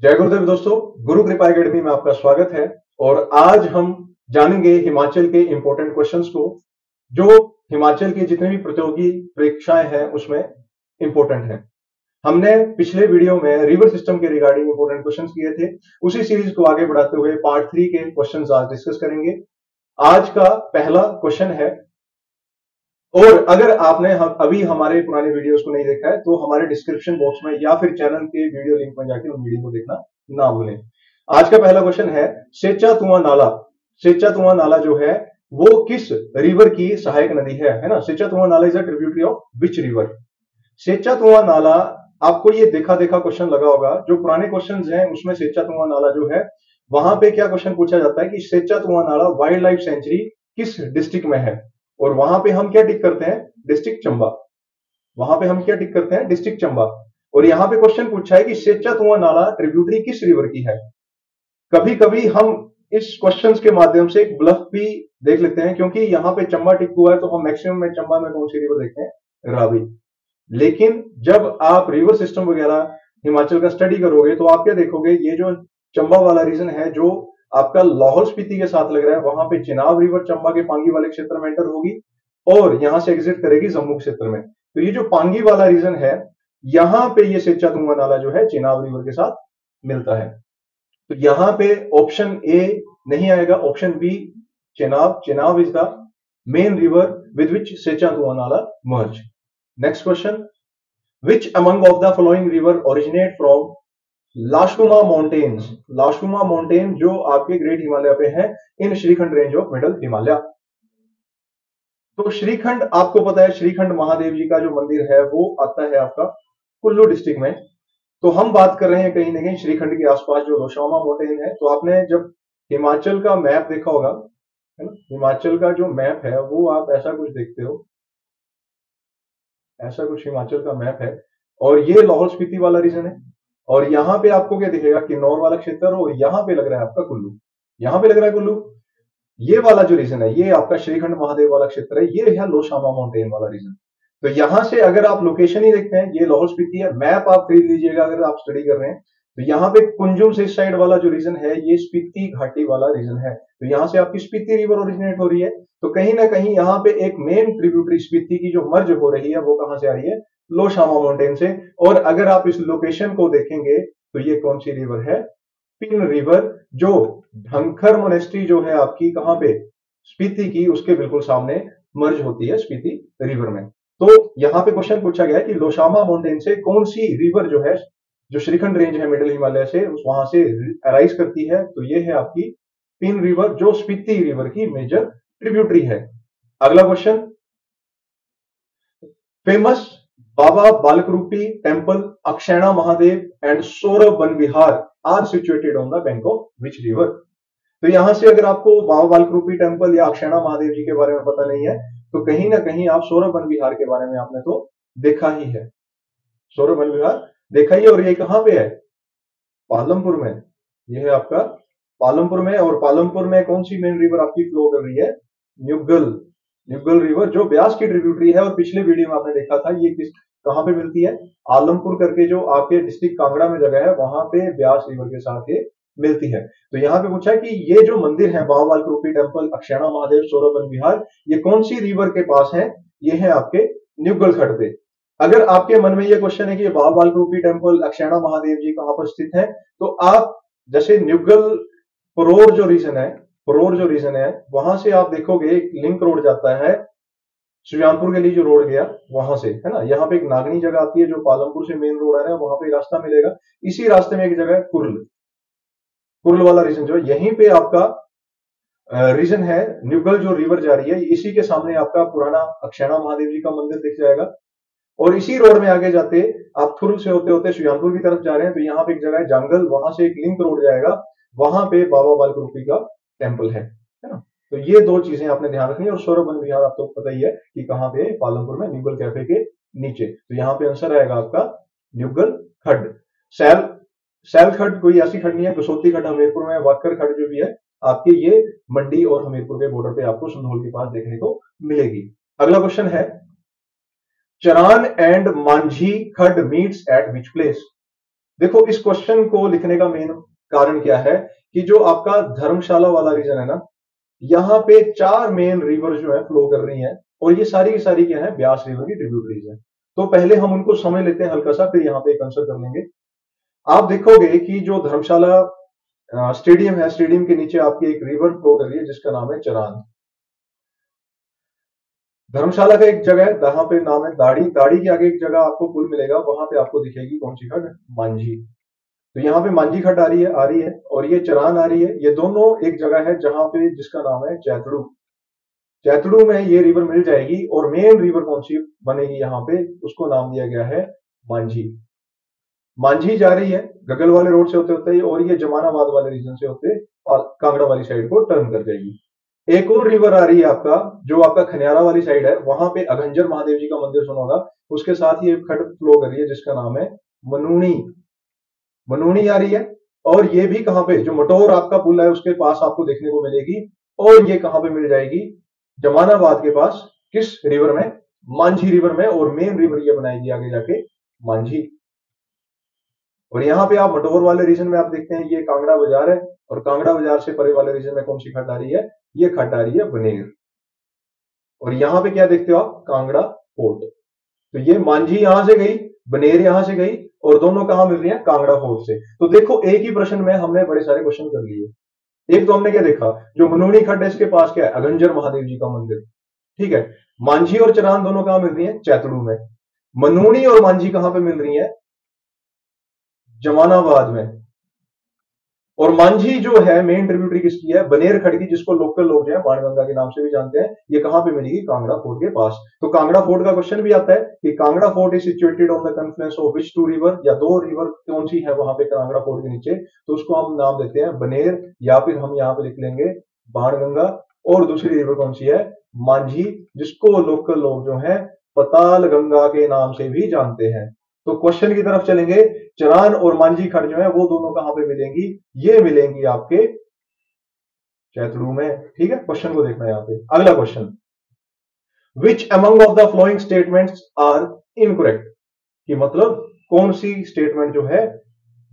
जय गुरुदेव दोस्तों, गुरु कृपा एकेडमी में आपका स्वागत है। और आज हम जानेंगे हिमाचल के इंपॉर्टेंट क्वेश्चंस को, जो हिमाचल की जितनी भी प्रतियोगी परीक्षाएं हैं उसमें इंपॉर्टेंट है। हमने पिछले वीडियो में रिवर सिस्टम के रिगार्डिंग इंपॉर्टेंट क्वेश्चंस किए थे। उसी सीरीज को आगे बढ़ाते हुए पार्ट 3 के क्वेश्चंस आज डिस्कस करेंगे। आज का पहला क्वेश्चन है, और अगर आपने अभी हमारे पुराने वीडियोस को नहीं देखा है तो हमारे डिस्क्रिप्शन बॉक्स में या फिर चैनल के वीडियो लिंक में जाके उन वीडियो को देखना ना भूलें। आज का पहला क्वेश्चन है, सेचा-तुआ नाला। सेचा-तुआ नाला जो है वो किस रिवर की सहायक नदी है ना। Secha Tua nala is a tributary of which river. Secha Tua nala, आपको ये देखा देखा क्वेश्चन लगा होगा। जो पुराने क्वेश्चंस हैं उसमें सेचा-तुआ नाला जो है, वहां पे क्या क्वेश्चन पूछा जाता है कि सेचा-तुआ नाला वाइल्ड लाइफ सेंचुरी किस डिस्ट्रिक्ट में है, और वहां पे हम क्या टिक करते हैं, डिस्ट्रिक्ट चंबा। वहां पे हम क्या टिक करते हैं, डिस्ट्रिक्ट चंबा। और यहां पे क्वेश्चन पूछा है कि सेचा-तुआ नाला ट्रिब्यूटरी किस रिवर की है। कभी कभी हम इस क्वेश्चंस के माध्यम से एक ब्लफ भी देख लेते हैं, क्योंकि यहां पे चंबा टिक हुआ है तो हम मैक्सिमम में चंबा में कौन सी रिवर देखते हैं, रावी। लेकिन जब आप रिवर सिस्टम वगैरह हिमाचल का स्टडी करोगे तो आप क्या देखोगे, ये जो चंबा वाला रीजन है जो आपका लाहौल स्पीति के साथ लग रहा है, वहां पे चिनाब रिवर चंबा के पांगी वाले क्षेत्र में एंटर होगी और यहां से एग्जिट करेगी जम्मू क्षेत्र में। तो ये जो पांगी वाला रीजन है, यहां पे ये सेचा-तुआ नाला जो है चिनाब रिवर के साथ मिलता है। तो यहां पे ऑप्शन ए नहीं आएगा, option B Chenab. Chenab is the main river with which Secha Tua nala merge. Next question, which among of the following river originate from Lashkuma mountains. Lashkuma mountain जो आपके ग्रेट हिमालय पे है, in Shrikhand range of middle Himalaya. तो श्रीखंड, आपको पता है श्रीखंड महादेव जी का जो मंदिर है वो आता है आपका कुल्लू डिस्ट्रिक्ट में। तो हम बात कर रहे हैं कहीं ना कहीं श्रीखंड के आसपास जो लोशामा माउंटेन है। तो आपने जब हिमाचल का मैप देखा होगा, है ना, हिमाचल का जो मैप है वो आप ऐसा कुछ देखते हो, ऐसा कुछ हिमाचल का मैप है। और ये लाहौल स्पीति वाला रीजन है, और यहां पे आपको क्या दिखेगा, किन्नौर वाला क्षेत्र, और यहां पे लग रहा है आपका कुल्लू। यहां पे लग रहा है कुल्लू। ये वाला जो रीजन है ये आपका श्रीखंड महादेव वाला क्षेत्र है, ये है लोशामा माउंटेन वाला रीजन। तो यहां से अगर आप लोकेशन ही देखते हैं, ये लाहौल स्पीति है। मैप आप खरीद लीजिएगा अगर आप स्टडी कर रहे हैं। तो यहाँ पे कुंजुम से इस साइड वाला जो रीजन है ये स्पीति घाटी वाला रीजन है। तो यहां से आपकी स्पीति रिवर ओरिजिनेट हो रही है। तो कहीं ना कहीं यहाँ पे एक मेन ट्रिब्यूटरी स्पीति की जो मर्ज हो रही है वो कहां से आ रही है, लोशामा माउंटेन से। और अगर आप इस लोकेशन को देखेंगे तो ये कौन सी रिवर है, पिन रिवर, जो ढंखर मोनेस्ट्री जो है आपकी कहां पे, स्पीति की, उसके बिल्कुल सामने मर्ज होती है स्पीति रिवर में। तो यहां पे क्वेश्चन पूछा गया है कि लोशामा माउंटेन से कौन सी रिवर जो है, जो श्रीखंड रेंज है मिडिल हिमालय से, वहां से अराइज करती है। तो ये है आपकी पिन रिवर, जो स्पीति रिवर की मेजर ट्रिब्यूटरी है। अगला question, famous Baba Balakrupi temple, Akshaina Mahadev and Saurabh Van Vihar are situated on the bank of which river. तो यहां से अगर आपको बाबा बालकरूपी टेम्पल या अक्षैणा महादेव जी के बारे में पता नहीं है, तो कहीं ना कहीं आप सौरभ वन विहार के बारे में आपने तो देखा ही है। सौरभ वन विहार देखा ही है। और ये कहां पे है, पालमपुर में। ये है आपका पालमपुर में। और पालमपुर में कौन सी मेन रिवर आपकी फ्लो कर रही है, न्यूगल। न्यूगल रिवर जो ब्यास की ट्रिब्यूटरी है। और पिछले वीडियो में आपने देखा था ये किस कहां पे मिलती है, आलमपुर करके जो आपके डिस्ट्रिक्ट कांगड़ा में जगह है, वहां पे ब्यास रिवर के साथ ये मिलती है। तो यहां पे पूछा है कि ये जो मंदिर है बाबा बालकरूपी टेम्पल, अक्षैणा महादेव, सौरभ वन विहार, ये कौन सी रिवर के पास है, ये है आपके न्यूगल खड़ पे। अगर आपके मन में ये क्वेश्चन है कि बाबा बालकरूपी टेम्पल, अक्षैणा महादेव जी कहां पर स्थित है, तो आप जैसे न्यूगल परोर जो रीजन है, परोर जो रीजन है, वहां से आप देखोगे एक लिंक रोड जाता है सुजानपुर के लिए, जो रोड गया वहां से, है ना। यहाँ पे एक नागनी जगह आती है जो पालमपुर से मेन रोड आ रहा है, वहां पे रास्ता मिलेगा। इसी रास्ते में एक जगह है कुर्ल, कुर्ल वाला रीजन जो है, यहीं पे आपका रीजन है। न्यूगल जो रिवर जा रही है, इसी के सामने आपका पुराना अक्षैणा महादेव जी का मंदिर दिख जाएगा। और इसी रोड में आगे जाते आप थुरल से होते होते सुजानपुर की तरफ जा रहे हैं, तो यहाँ पे एक जगह है जांगल, वहां से एक लिंक रोड जाएगा, वहां पे बाबा बालकरूपी का टेम्पल है ना। तो ये दो चीजें आपने ध्यान रखनी है। और सौरभ वन विहार आपको पता ही है कि कहां पे, पालमपुर में, न्यूगल कैफे के नीचे। तो यहाँ पे आंसर आएगा आपका न्यूगल खड्ड। सैल सैल खड्ड कोई ऐसी खड्ड नहीं है, कसोती खड्ड हमीरपुर में, वाकर खड्ड जो भी है आपके, ये मंडी और हमीरपुर के बॉर्डर पे आपको संधोल के पास देखने को मिलेगी। अगला क्वेश्चन है, चरान एंड मांझी खड्ड मीट्स एट विच प्लेस। देखो इस क्वेश्चन को लिखने का मेन कारण क्या है कि जो आपका धर्मशाला वाला रीजन है ना, यहाँ पे 4 मेन रिवर जो है फ्लो कर रही हैं और ये सारी की सारी क्या है, ब्यास रिवर की ट्रिब्यूटरीज है। तो पहले हम उनको समझ लेते हैं हल्का सा, फिर यहाँ पे एक आंसर कर लेंगे। आप देखोगे कि जो धर्मशाला स्टेडियम है, स्टेडियम के नीचे आपकी एक रिवर फ्लो कर रही है जिसका नाम है चरान। धर्मशाला का एक जगह है जहां पे नाम है दाढ़ी, दाढ़ी के आगे एक जगह आपको पुल मिलेगा, वहां पे आपको दिखेगी कौन सी खड्ड, मांझी। तो यहाँ पे मांझी खड्ड आ रही है और ये चरान आ रही है। ये दोनों एक जगह है जहां पे जिसका नाम है चैतड़ू। चैतड़ू में ये रिवर मिल जाएगी और मेन रिवर कौन सी बनेगी यहाँ पे, उसको नाम दिया गया है मांझी। मांझी जा रही है गगल वाले रोड से होते होते और ये जमानाबाद वाले रीजन से होते और कांगड़ा वाली साइड को टर्न कर जाएगी। एक और रिवर आ रही है आपका, जो आपका खनियारा वाली साइड है, वहां पे अघंजर महादेव जी का मंदिर सुना होगा, उसके साथ ही एक खड्ड फ्लो कर रही है जिसका नाम है मनूनी। मनूनी आ रही है और ये भी कहां पे, जो मटोर आपका पुल है उसके पास आपको देखने को मिलेगी। और ये कहां पे मिल जाएगी, जमानाबाद के पास, किस रिवर में, मांझी रिवर में। और मेन रिवर ये बनाएगी आगे जाके मांझी। और यहाँ पे आप मटोर वाले रीजन में आप देखते हैं ये कांगड़ा बाजार है और कांगड़ा बाजार से परे वाले रीजन में कौन सी खड्ड आ रही है, ये खड्ड आ रही है बनेर। और यहाँ पे क्या देखते हो आप, कांगड़ा फोर्ट। तो ये मांझी यहां से गई, बनेर यहां से गई और दोनों कहां मिल रही है, कांगड़ा फोर्ट से। तो देखो एक ही प्रश्न में हमने बड़े सारे क्वेश्चन कर लिए। एक तो हमने क्या देखा, जो मनूनी खड्ड है इसके पास क्या है, अघंजर महादेव जी का मंदिर, ठीक है। मांझी और चरान दोनों कहां मिल रही है, चैतड़ू में। मनूनी और मांझी कहां पे मिल रही है, जमानाबाद में। और मांझी जो है मेन ट्रिब्यूटरी किसकी है, बनेर खड्ड की, जिसको लोकल लोग जो है बाणगंगा के नाम से भी जानते हैं। ये कहां पे मिलेगी, कांगड़ा फोर्ट के पास। तो कांगड़ा फोर्ट का क्वेश्चन भी आता है कि Kangra fort is situated on the confluence of which two river, या दो रिवर कौन सी है वहां पे कांगड़ा फोर्ट के नीचे। तो उसको हम नाम देते हैं बनेर, या फिर हम यहाँ पे लिख लेंगे बाणगंगा। और दूसरी रिवर कौन सी है, मांझी, जिसको लोकल लोग जो है पताल गंगा के नाम से भी जानते हैं। तो क्वेश्चन की तरफ चलेंगे, चरान और मांझी खड्ड जो है वो दोनों कहां पे मिलेंगी, ये मिलेंगी आपके चैतड़ू में, ठीक है। क्वेश्चन को देखना है यहाँ पे। अगला question, which among of the flowing statements are incorrect, कि मतलब कौन सी स्टेटमेंट जो है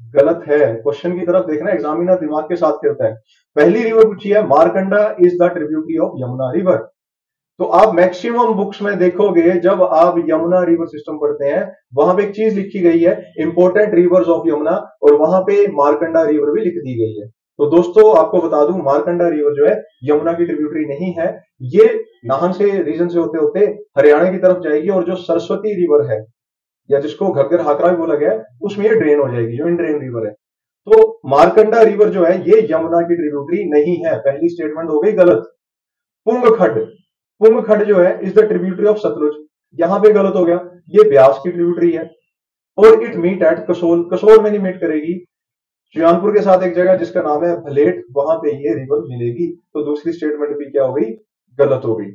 गलत है। क्वेश्चन की तरफ देखना, एग्जामिनर दिमाग के साथ खेलता है। पहली रिवर पूछी है, Markanda is the tributary of Yamuna river. तो आप मैक्सिमम बुक्स में देखोगे जब आप यमुना रिवर सिस्टम पढ़ते हैं, वहां पे एक चीज लिखी गई है, इंपोर्टेंट रिवर्स ऑफ यमुना, और वहां पे मारकंडा रिवर भी लिख दी गई है। तो दोस्तों आपको बता दूं, मारकंडा रिवर जो है यमुना की ट्रिब्यूटरी नहीं है। ये नाहन से रीजन से होते होते हरियाणा की तरफ जाएगी और जो सरस्वती रिवर है, या जिसको घग्गर हाकरा भी बोला गया है, उसमें ये ड्रेन हो जाएगी, जो इंड्रेन रिवर है। तो मारकंडा रिवर जो है ये यमुना की ट्रिब्यूटरी नहीं है। पहली स्टेटमेंट हो गई गलत। पुंग खड्ड, पुंग खड्ड जो है is the tributary of Sutlej, यहां पे गलत हो गया। ये ब्यास की ट्रिब्यूटरी है। और it meet at Kasol, Kasol में नहीं मीट करेगी। सुजानपुर के साथ एक जगह जिसका नाम है भलेट, वहां पे ये रिवर मिलेगी। तो दूसरी स्टेटमेंट भी क्या हो गई, गलत हो गई।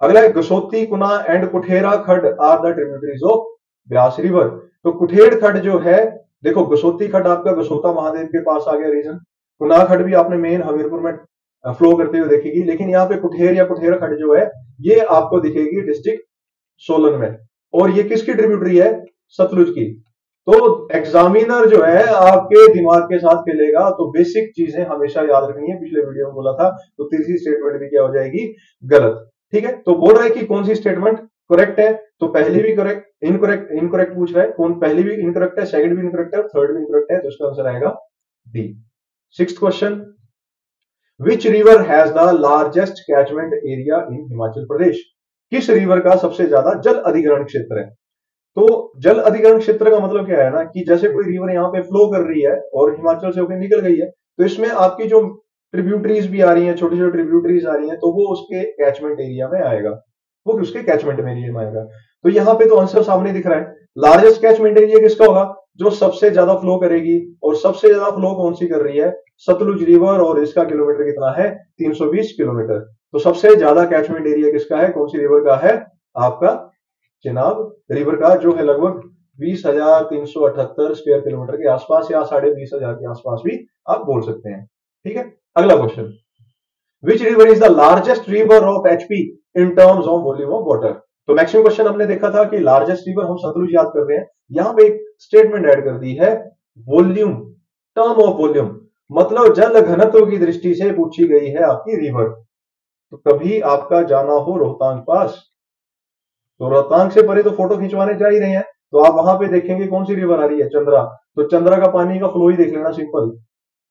अगला है, गसोती कुना एंड कुठेरा खड्ड are the tributaries of Beas river. तो कुठेड़ खड्ड जो है, देखो गसोती खड्ड आपका गसोता महादेव के पास आ गया रीजन, कुना खड्ड भी आपने मेन हमीरपुर में फ्लो करते हुए देखेगी। लेकिन यहाँ पे कुठेर या कुठेरा खड्ड जो है ये आपको दिखेगी डिस्ट्रिक्ट सोलन में। और ये किसकी ट्रिब्यूटरी है, सतलुज की। तो एग्जामिनर जो है आपके दिमाग के साथ खेलेगा। तो बेसिक चीजें हमेशा याद रखनी है, पिछले वीडियो में बोला था। तो तीसरी स्टेटमेंट भी क्या हो जाएगी, गलत, ठीक है। तो बोल रहा है कि कौन सी स्टेटमेंट करेक्ट है, तो पहली भी करेक्ट, इनकरेक्ट पूछ रहा है, कौन पहली भी इनकरेक्ट है, सेकंड भी इनकरेक्ट है, थर्ड भी इनकरेक्ट है। तो इसका आंसर आएगा D. Sixth question, which river has the largest catchment area in Himachal Pradesh. किस रिवर का सबसे ज्यादा जल अधिग्रहण क्षेत्र है। तो जल अधिग्रहण क्षेत्र का मतलब क्या है ना, कि जैसे कोई रिवर यहाँ पे फ्लो कर रही है और हिमाचल से होकर निकल गई है, तो इसमें आपकी जो ट्रिब्यूटरीज भी आ रही हैं, छोटी छोटी ट्रिब्यूटरीज आ रही हैं, तो वो उसके कैचमेंट एरिया में आएगा, वो उसके कैचमेंट एरिया में आएगा। तो यहाँ पे तो आंसर सामने दिख रहा है, लार्जेस्ट कैचमेंट एरिया किसका होगा, जो सबसे ज्यादा फ्लो करेगी। और सबसे ज्यादा फ्लो कौन सी कर रही है, सतलुज रिवर, और इसका किलोमीटर कितना है, 320 किलोमीटर। तो सबसे ज्यादा कैचमेंट एरिया किसका है, कौन सी रिवर का है, आपका चेनाब रिवर का, जो है लगभग 20,378 स्क्वायर किलोमीटर के आसपास, या 20,500 के आसपास भी आप बोल सकते हैं, ठीक है। अगला question, which river is the largest river of HP in terms of volume of water. तो मैक्सिमम क्वेश्चन हमने देखा था कि लार्जेस्ट रिवर हम सतलुज याद कर रहे हैं, यहां पे एक स्टेटमेंट ऐड कर दी है, वॉल्यूम, टर्म ऑफ वॉल्यूम, मतलब जल घनत्व की दृष्टि से पूछी गई है आपकी रिवर। तो कभी आपका जाना हो रोहतांग पास, तो रोहतांग से परे तो फोटो खिंचवाने जा ही रहे हैं, तो आप वहां पे देखेंगे कौन सी रिवर आ रही है, चंद्रा। तो चंद्रा का पानी का फ्लो ही देख लेना, सिंपल।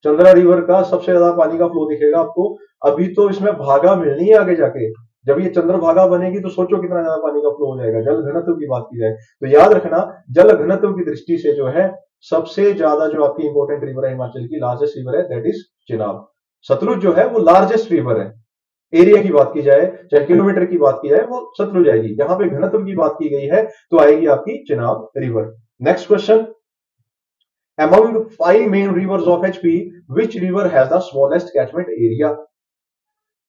चंद्रा रिवर का सबसे ज्यादा पानी का फ्लो दिखेगा आपको। अभी तो इसमें भागा मिलनी है आगे जाके, जब ये चंद्रभागा बनेगी तो सोचो कितना ज्यादा पानी का फ्लो हो जाएगा। जल घनत्व की बात की जाए तो याद रखना, जल घनत्व की दृष्टि से जो है सबसे ज्यादा जो आपकी इंपॉर्टेंट रिवर है हिमाचल की, लार्जेस्ट रिवर है, दैट इज चिनाब। सतलुज जो है वो लार्जेस्ट रिवर है। एरिया की बात की जाए, चाहे किलोमीटर की बात की जाए, वो सतलुज आएगी। यहां पे घनत्व की बात की गई है तो आएगी आपकी Chenab river. Next question, among 5 main rivers of HP, which river has the smallest catchment area?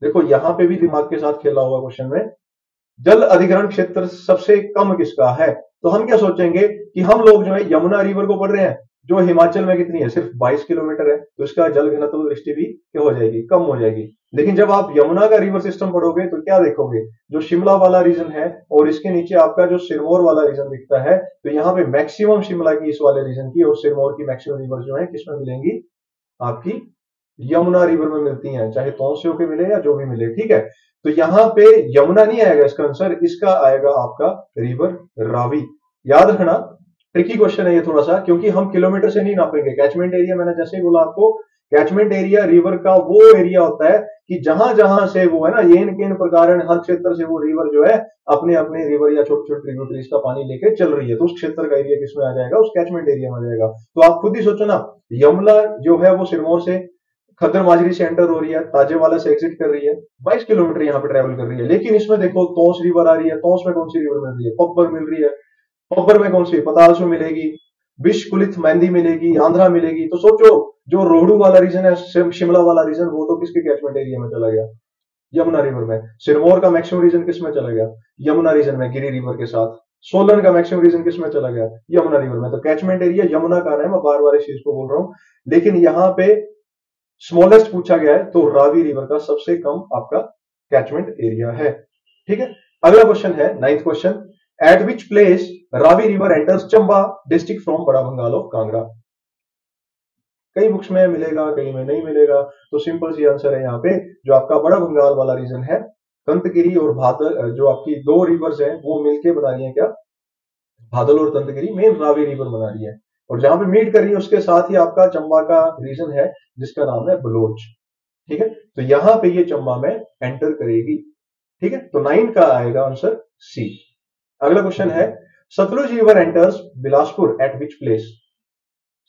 देखो यहां पे भी दिमाग के साथ खेला हुआ क्वेश्चन में। जल अधिग्रहण क्षेत्र सबसे कम किसका है? तो हम क्या सोचेंगे कि हम लोग जो है यमुना रिवर को पढ़ रहे हैं, जो हिमाचल में कितनी है, सिर्फ 22 किलोमीटर है, तो इसका जल घनत्व दृष्टि भी क्या हो जाएगी, कम हो जाएगी। लेकिन जब आप यमुना का रिवर सिस्टम पढ़ोगे तो क्या देखोगे, जो शिमला वाला रीजन है और इसके नीचे आपका जो सिरमौर वाला रीजन दिखता है, तो यहाँ पे मैक्सिमम शिमला की इस वाले रीजन की और सिरमौर की मैक्सिमम रिवर जो है किसमें मिलेंगी, आपकी यमुना रिवर में मिलती हैं, चाहे तौन से होके मिले या जो भी मिले, ठीक है। तो यहां पे यमुना नहीं आएगा इसका आंसर, इसका आएगा आपका रिवर रावी। याद रखना, ट्रिकी क्वेश्चन है ये थोड़ा सा, क्योंकि हम किलोमीटर से नहीं नापेंगे। कैचमेंट एरिया मैंने जैसे ही बोला आपको, कैचमेंट एरिया रिवर का वो एरिया होता है कि जहां जहां से वो है ना, येन केन प्रकार हर क्षेत्र से वो रिवर जो है अपने अपने रिवर या छोटे छोटे ट्रिब्यूटरीज का पानी लेके चल रही है, तो उस क्षेत्र का एरिया किसमें आ जाएगा, उस कैचमेंट एरिया में आ जाएगा। तो आप खुद ही सोचो ना, यमुना जो है वो सिरमौर से खद्दर माजरी से एंटर हो रही है, ताजेवाला से एग्जिट कर रही है, 22 किलोमीटर यहाँ पे ट्रेवल कर रही है। लेकिन इसमें देखो तोस रिवर आ रही है, तोस में कौन सी रिवर मिल रही है, पब्बर मिल रही है, पब्बर में कौन सी, पतालसू मिलेगी, विश कुलित मेहंदी मिलेगी, आंध्रा मिलेगी। तो सोचो जो रोहडू वाला रीजन है, शिमला वाला रीजन, वो तो किसके कैचमेंट एरिया में चला गया, यमुना रिवर में। सिरमौर का मैक्सिमम रीजन किसमें चला गया, यमुना रीजन में, गिरी रिवर के साथ। सोलन का मैक्सिमम रीजन किसमें चला गया, यमुना रिवर में। तो कैचमेंट एरिया यमुना का है, मैं बार बार इस चीज को बोल रहा हूं। लेकिन यहाँ पे स्मॉलेस्ट पूछा गया है तो रावी रिवर का सबसे कम आपका कैचमेंट एरिया है, ठीक है। अगला क्वेश्चन है 9th question, eight which place Ravi river enters Chamba district from बड़ा बंगाल ऑफ कांगड़ा। कई बुक्स में मिलेगा, कई में नहीं मिलेगा, तो सिंपल सी आंसर है यहाँ पे, जो आपका बड़ा बंगाल वाला रीजन है, कंतगिरी और भादल, जो आपकी दो रिवर्स हैं वो मिलके बना रही है क्या, भादल और कंतगिरी मेन रावी रिवर बना रही है। और जहां पे मीट कर रही है उसके साथ ही आपका चंबा का रीजन है जिसका नाम है बलोच, ठीक है। तो यहां पे ये चंबा में एंटर करेगी, ठीक है। तो 9 का आएगा आंसर सी। अगला क्वेश्चन है, Sutlej river enters Bilaspur at which place.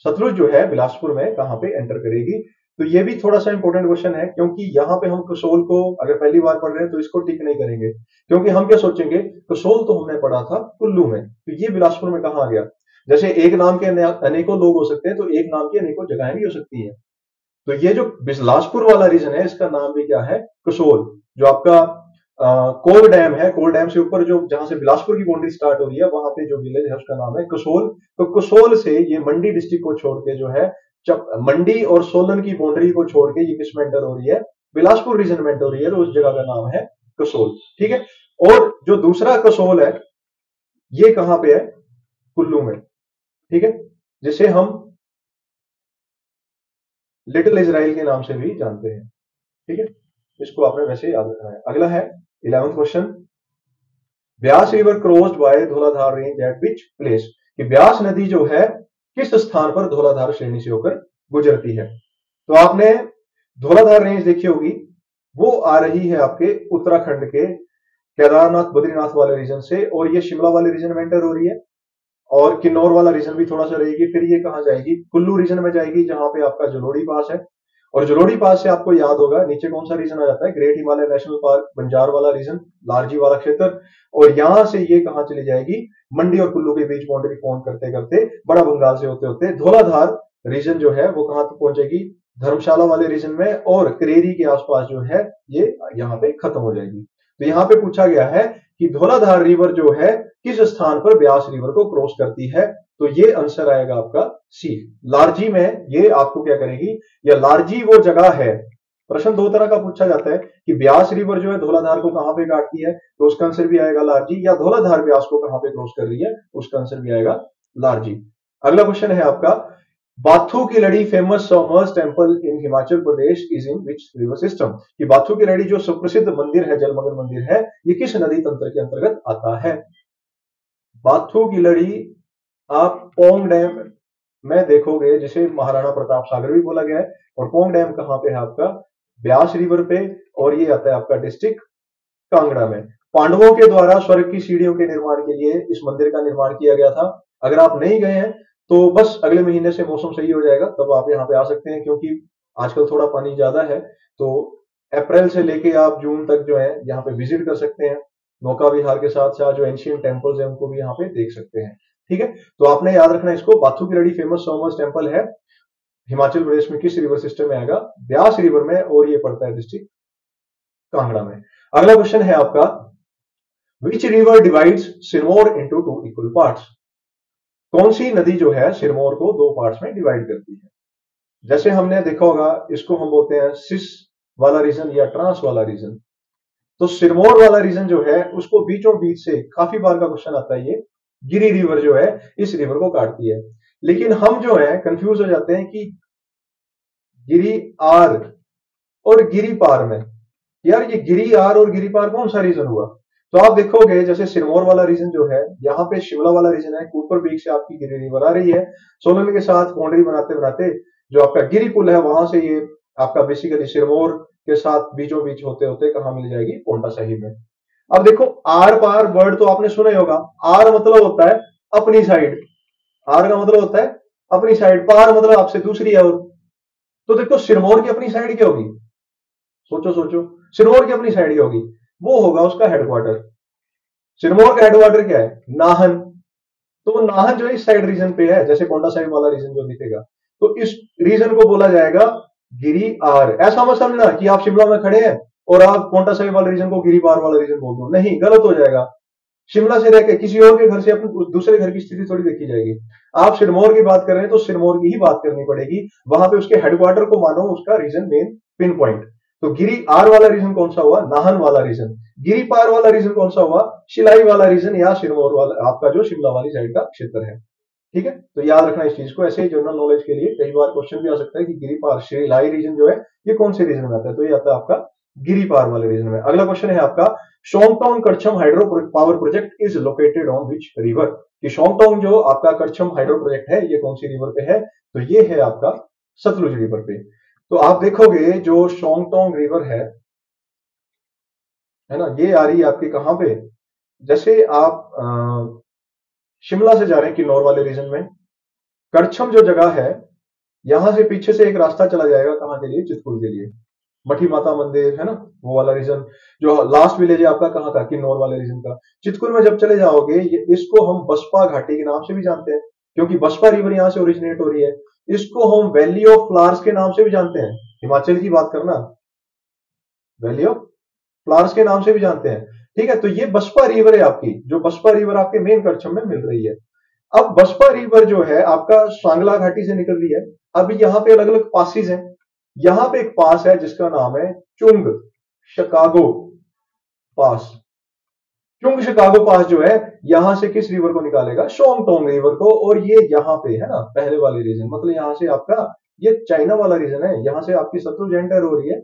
Sutlej जो है बिलासपुर में कहां पे एंटर करेगी। तो ये भी थोड़ा सा इंपॉर्टेंट क्वेश्चन है, क्योंकि यहां पे हम कसोल को अगर पहली बार पढ़ रहे हैं तो इसको टिक नहीं करेंगे, क्योंकि हम क्या सोचेंगे, कसोल तो हमने पढ़ा था कुल्लू में, तो ये बिलासपुर में कहां आ गया। जैसे एक नाम के अनेकों लोग हो सकते हैं, तो एक नाम की अनेकों जगहें भी हो सकती है। तो ये जो बिलासपुर वाला रीजन है इसका नाम भी क्या है, कसोल। जो आपका कोल डैम है, कोल डैम से ऊपर जो जहां से बिलासपुर की बाउंड्री स्टार्ट हो रही है, वहां पे जो विलेज है उसका नाम है कसोल। तो कसोल से ये मंडी डिस्ट्रिक्ट को छोड़ के जो है, मंडी और सोलन की बाउंड्री को छोड़ के ये किस में एंटर हो रही है, बिलासपुर रीजन में एंटर हो रही है, तो उस जगह का नाम है कसोल, ठीक है। और जो दूसरा कसोल है ये कहां पे है, कुल्लू में, ठीक है, जिसे हम लिटिल इजराइल के नाम से भी जानते हैं, ठीक है। इसको आपने वैसे याद रखना है। अगला है 11th question, Beas river crossed by Dhauladhar range at which place. कि ब्यास नदी जो है किस स्थान पर धौलाधार श्रेणी से होकर गुजरती है। तो आपने धौलाधार रेंज देखी होगी, वो आ रही है आपके उत्तराखंड के केदारनाथ बद्रीनाथ वाले रीजन से, और ये शिमला वाले रीजन में एंटर हो रही है, और किन्नौर वाला रीजन भी थोड़ा सा रहेगी। फिर ये कहां जाएगी, कुल्लू रीजन में जाएगी, जहां पे आपका जलोड़ी पास है। और जलोड़ी पास से आपको याद होगा नीचे कौन सा रीजन आ जाता है, great Himalaya national park, Banjar वाला रीजन, लारजी वाला क्षेत्र। और यहां से ये कहां चली जाएगी, मंडी और कुल्लू के बीच बाउंड्री फॉर्म करते करते बड़ा बंगाल से होते होते धौलाधार रीजन जो है वो कहां तक पहुंचेगी, धर्मशाला वाले रीजन में, और करेरी के आसपास जो है ये यहाँ पे खत्म हो जाएगी। तो यहाँ पे पूछा गया है कि धौलाधार रिवर जो है किस स्थान पर ब्यास रिवर को क्रॉस करती है। तो ये आंसर आएगा आपका सी, लारजी में ये आपको क्या करेगी, या लारजी वो जगह है। प्रश्न दो तरह का पूछा जाता है कि ब्यास रिवर जो है धौलाधार को कहां पे काटती है, तो उसका आंसर भी आएगा लारजी, या धौलाधार ब्यास को कहां पे क्रॉस कर रही है, उसका आंसर भी आएगा लारजी। अगला क्वेश्चन है आपका, बाथू की लड़ी famous summers temple in Himachal Pradesh is in which river system. कि बाथू की लड़ी जो सुप्रसिद्ध मंदिर है, जलमग्न मंदिर है, ये किस नदी तंत्र के अंतर्गत आता है? बाथू की लड़ी आप पोंग डैम में देखोगे, जिसे महाराणा प्रताप सागर भी बोला गया है। और पोंग डैम कहां पे है आपका? ब्यास रिवर पे। और ये आता है आपका डिस्ट्रिक्ट कांगड़ा में। पांडवों के द्वारा स्वर्ग की सीढ़ियों के निर्माण के लिए इस मंदिर का निर्माण किया गया था। अगर आप नहीं गए हैं तो बस अगले महीने से मौसम सही हो जाएगा, तब आप यहाँ पे आ सकते हैं, क्योंकि आजकल थोड़ा पानी ज्यादा है। तो अप्रैल से लेके आप जून तक जो है यहाँ पे विजिट कर सकते हैं। नौका विहार के साथ साथ जो एंशियंट टेम्पल्स हैं उनको भी यहाँ पे देख सकते हैं। ठीक है, तो आपने याद रखना इसको। बाथू की लड़ी फेमस सोमर्स टेम्पल है, हिमाचल प्रदेश में किस रिवर सिस्टम में आएगा? ब्यास रिवर में, और ये पड़ता है डिस्ट्रिक्ट कांगड़ा में। अगला क्वेश्चन है आपका, which river divides Sirmaur into two equal parts? कौन सी नदी जो है सिरमौर को दो पार्ट्स में डिवाइड करती है? जैसे हमने देखा होगा, इसको हम बोलते हैं सिस वाला रीजन या ट्रांस वाला रीजन। तो सिरमौर वाला रीजन जो है उसको बीचों बीच से, काफी बार का क्वेश्चन आता है, ये गिरी रिवर जो है इस रिवर को काटती है। लेकिन हम जो है कंफ्यूज हो जाते हैं कि गिरी आर और गिरी पार में, यार ये गिरी आर और गिरी पार कौन सा रीजन हुआ? तो आप देखोगे जैसे सिरमौर वाला रीजन जो है, यहाँ पे शिमला वाला रीजन है, कूपर बीच से आपकी गिरी रिवर आ रही है, सोलन के साथ बाउंड्री बनाते बनाते जो आपका गिरी पुल है वहां से ये आपका बेसिकली सिरमौर के साथ बीचों बीच होते होते कहां मिल जाएगी? पोंटा साहिब में। अब देखो, आर पार वर्ड तो आपने सुना ही होगा। आर मतलब होता है अपनी साइड, आर का मतलब होता है अपनी साइड, पार मतलब आपसे दूसरी है। और तो देखो सिरमौर की अपनी साइड क्या होगी? सोचो सोचो, सिरमौर की अपनी साइड क्या होगी? वो होगा उसका हेडक्वार्टर। सिरमौर का हेडक्वार्टर क्या है? नाहन। तो वो नाहन जो है इस साइड रीजन पे है, जैसे पोंटा साहिब वाला रीजन जो दिखेगा, तो इस रीजन को बोला जाएगा गिरी आर। ऐसा मत समझना कि आप शिमला में खड़े हैं और आप पोंटा साहिब वाले रीजन को गिरी पार वाला रीजन बोल दो, नहीं, गलत हो जाएगा। शिमला से रहकर किसी और के घर से अपने दूसरे घर की स्थिति थोड़ी देखी जाएगी। आप सिरमौर की बात कर रहे हैं तो सिरमौर की ही बात करनी पड़ेगी, वहां पे उसके हेडक्वार्टर को मानो उसका रीजन मेन पिन पॉइंट। तो गिरी आर वाला रीजन कौन सा हुआ? नाहन वाला रीजन। गिरी पार वाला रीजन कौन सा हुआ? शिलाई वाला रीजन, या सिरमौर वाला आपका जो शिमला वाली साइड का क्षेत्र है। ठीक है, तो याद रखना इस चीज को। ऐसे ही जनरल नॉलेज के लिए कई बार क्वेश्चन भी आ सकता है कि गिरी पार शिलाई रीजन जो है ये कौन से रीजन में आता है? तो ये आता है आपका गिरी पार वाले रीजन में। अगला क्वेश्चन है आपका, Shongtong Karcham hydro power project is located on which river? कि शोंगटोंग जो आपका करछम हाइड्रो प्रोजेक्ट है ये कौन सी रिवर पे है? तो ये है आपका सतलुज रिवर पे। तो आप देखोगे जो शोंगटोंग रिवर है ना, ये आ रही है आपकी कहां पे? जैसे आप शिमला से जा रहे हैं किन्नौर वाले रीजन में, करछम जो जगह है, यहां से पीछे से एक रास्ता चला जाएगा कहां के लिए? चितकुल के लिए। मठी माता मंदिर है ना, वो वाला रीजन। जो लास्ट विलेज है आपका कहां का? किन्नौर वाले रीजन का। चितकुल में जब चले जाओगे, इसको हम बसपा घाटी के नाम से भी जानते हैं, क्योंकि बसपा रिवर यहां से ओरिजिनेट हो रही है। इसको हम वैली ऑफ फ्लावर्स के नाम से भी जानते हैं। हिमाचल की बात करना, वैली ऑफ फ्लावर्स के नाम से भी जानते हैं। ठीक है, तो ये बसपा रिवर है आपकी, जो बसपा रिवर आपके मेन करछम में मिल रही है। अब बसपा रिवर जो है आपका सांगला घाटी से निकल रही है। अब यहाँ पे अलग अलग पासिस हैं। यहां पे एक पास है जिसका नाम है चुंग शिकागो पास। चुंग शिकागो पास जो है यहां से किस रिवर को निकालेगा? शोंगटोंग रिवर को। और ये यहां पे है ना पहले वाले रीजन, मतलब यहां से आपका ये चाइना वाला रीजन है, यहां से आपकी सतलुज एंटर हो रही है।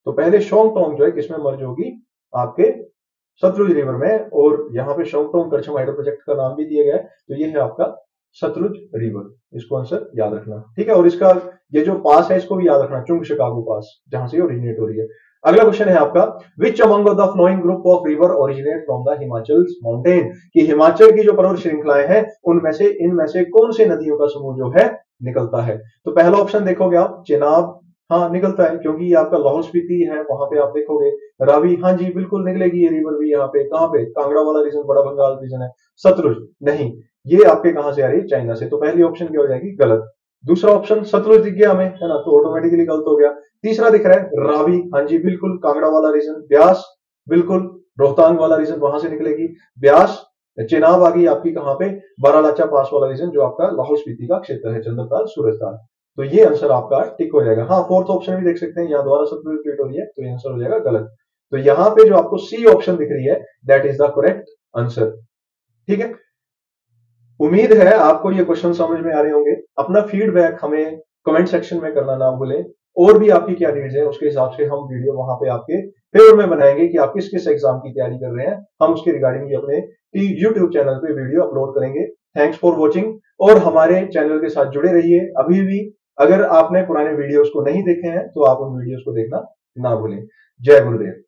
तो पहले शोंगटोंग जो है किसमें मर्ज होगी? आपके सतलुज रिवर में। और यहाँ पे शोंगटोंग करछम हाइड्रो प्रोजेक्ट का नाम भी दिया गया है। तो ये है आपका सतलुज रिवर, इसको आंसर याद रखना। ठीक है, और इसका ये जो पास है इसको भी याद रखना, चुंग शिकागो पास, जहां से ओरिजिनेट हो रही है। अगला क्वेश्चन है आपका, which among the flowing group of river originate from the Himachal mountain? कि हिमाचल की जो पर्वत श्रृंखलाएं हैं उनमें से इनमें से कौन से नदियों का समूह जो है निकलता है? तो पहला ऑप्शन देखोगे आप, चेनाब। हाँ निकलता है, क्योंकि ये आपका लाहौल स्पीति है, वहां पे आप देखोगे रावी। हाँ जी बिल्कुल निकलेगी ये रिवर भी। यहाँ पे कहां पे? कांगड़ा वाला रीजन, बड़ा बंगाल रीजन है। सतलुज नहीं, ये आपके कहां से आ रही है? चाइना से। तो पहली ऑप्शन क्या हो जाएगी? गलत। दूसरा ऑप्शन सतलुज दिख गया हमें, है ना, तो ऑटोमेटिकली गलत हो गया। तीसरा दिख रहा है रावी, हाँ जी बिल्कुल, कांगड़ा वाला रीजन। ब्यास, बिल्कुल रोहतांग वाला रीजन, वहां से निकलेगी। ब्यास। चेनाब आ गई आपकी कहां पे? बारालाचा पास वाला रीजन, जो आपका लाहौल स्पीति का क्षेत्र है, चंद्रताल सूरजताल। तो ये आंसर आपका टिक हो जाएगा। हाँ, फोर्थ ऑप्शन भी देख सकते हैं, यहाँ द्वारा सतलुज रिपीट हो रही है, तो ये आंसर हो जाएगा गलत। तो यहाँ पे जो आपको सी ऑप्शन दिख रही है that is the correct answer. ठीक है, उम्मीद है आपको ये क्वेश्चन समझ में आ रहे होंगे। अपना फीडबैक हमें कमेंट सेक्शन में करना ना भूलें, और भी आपकी क्या नीड्स है उसके हिसाब से हम वीडियो वहां पे आपके फेवर में बनाएंगे कि आप किस किस एग्जाम की तैयारी कर रहे हैं। हम उसके रिगार्डिंग भी अपने यूट्यूब चैनल पे वीडियो अपलोड करेंगे। थैंक्स फॉर वॉचिंग, और हमारे चैनल के साथ जुड़े रहिए। अभी भी अगर आपने पुराने वीडियोस को नहीं देखे हैं तो आप उन वीडियोस को देखना ना भूलें। जय गुरुदेव।